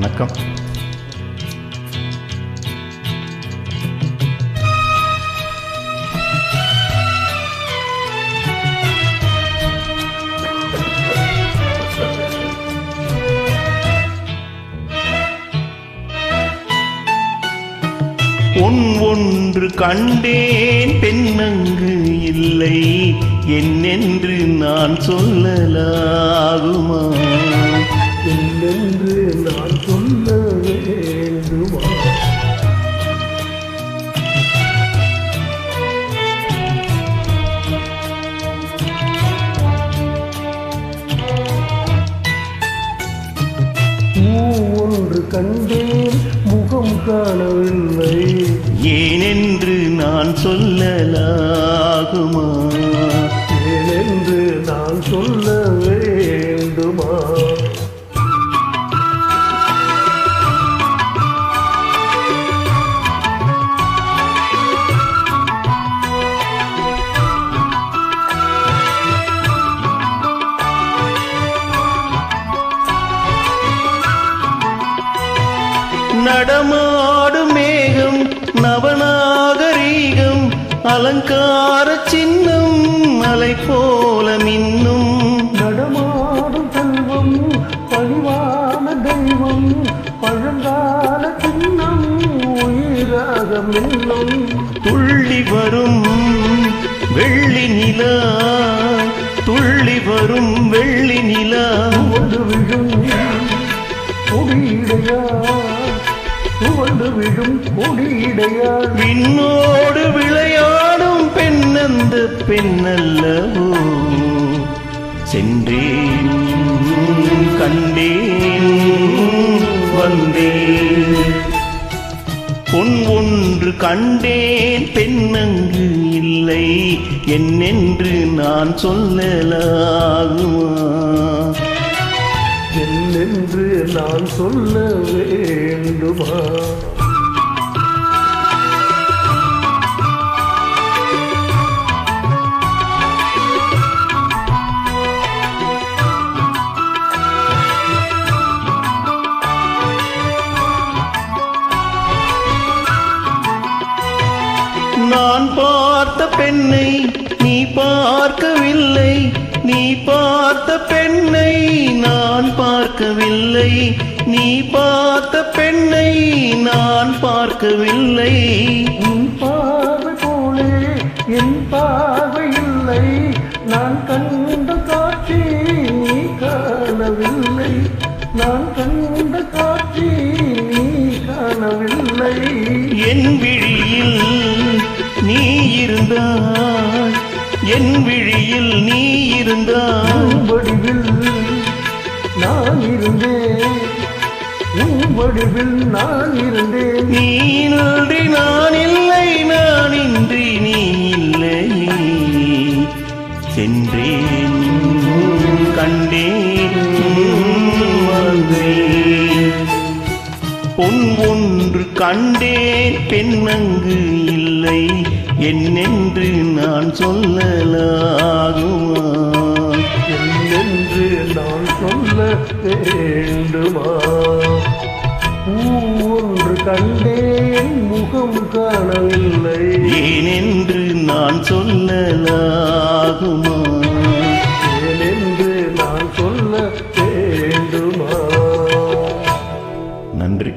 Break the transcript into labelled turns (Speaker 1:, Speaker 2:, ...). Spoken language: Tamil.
Speaker 1: வணக்கம். ஒன்று கண்டேன் பெண்ணங்கு இல்லை என்னென்று நான் சொல்லலாகுமா?
Speaker 2: என்னென்று நான் சொல்ல வேண்டுமா? ஒன்று கண்டேன் முகம் காணவில்லை
Speaker 1: ஏனென்று நான் சொல்லலாகுமா?
Speaker 2: ஏனென்று நான் சொல்ல வேண்டுமா?
Speaker 1: நடமாடும் மேகம் நவநாகரீகம் அலங்கார சின்னம் மலை போல மின்னும்.
Speaker 2: நடமாடும் செல்வம் பணிவான தெய்வம் பழங்கால சின்னம் உயிராக மின்னும்.
Speaker 1: துள்ளி வரும் வெள்ளி நிலா துள்ளி வரும் வெள்ளி நிலா
Speaker 2: துவண்டு விழும் கொடியிடையா துவண்டு விழும் கொடியிடையா
Speaker 1: விண்ணோடு விளையாடும் பெண்ணந்த பெண்ணல்லவோ? சென்றேன் கண்டேன் வந்தேன் பொன் ஒன்று கண்டேன் பெண்ணங்கு இல்லை என்னென்று நான் சொல்லலாகுமா?
Speaker 2: என்னென்று நான் சொல்ல வேண்டுமா?
Speaker 1: நான் பார்த்த பெண்ணை நீ பார்க்கவில்லை நீ பார்த்த பெண்ணை நான் பார்க்கவில்லை நீ பார்த்த பெண்ணை நான் பார்க்கவில்லை.
Speaker 2: உன் பார்வை போலே என் பார்வை இல்லை நான் கண்ட காட்சி நீ காணவில்லை நான் கண்ட காட்சி நீ காணவில்லை.
Speaker 1: என் விழியில் நீ இருந்தாய் என் விழியில் நீ இருந்தாய்
Speaker 2: வடிவில் நான் இருந்தேன் உன் வடிவில் நான் இருந்தேன்.
Speaker 1: நீ இன்றி நான் இல்லை நான் இன்றி நீ இல்லை. சென்றேன் கண்டேன் வந்தேன் பொன் ஒன்று கண்டேன் பெண்ணங்கு இல்லை என்னென்று நான் சொல்லலாகுமா?
Speaker 2: என்னென்று நான் சொல்ல வேண்டுமா? ஒன்று கண்டேன் முகம் காணவில்லை
Speaker 1: ஏனென்று நான் சொல்லலாகுமா?
Speaker 2: ஏனென்று நான் சொல்ல வேண்டுமா?
Speaker 1: நன்றி.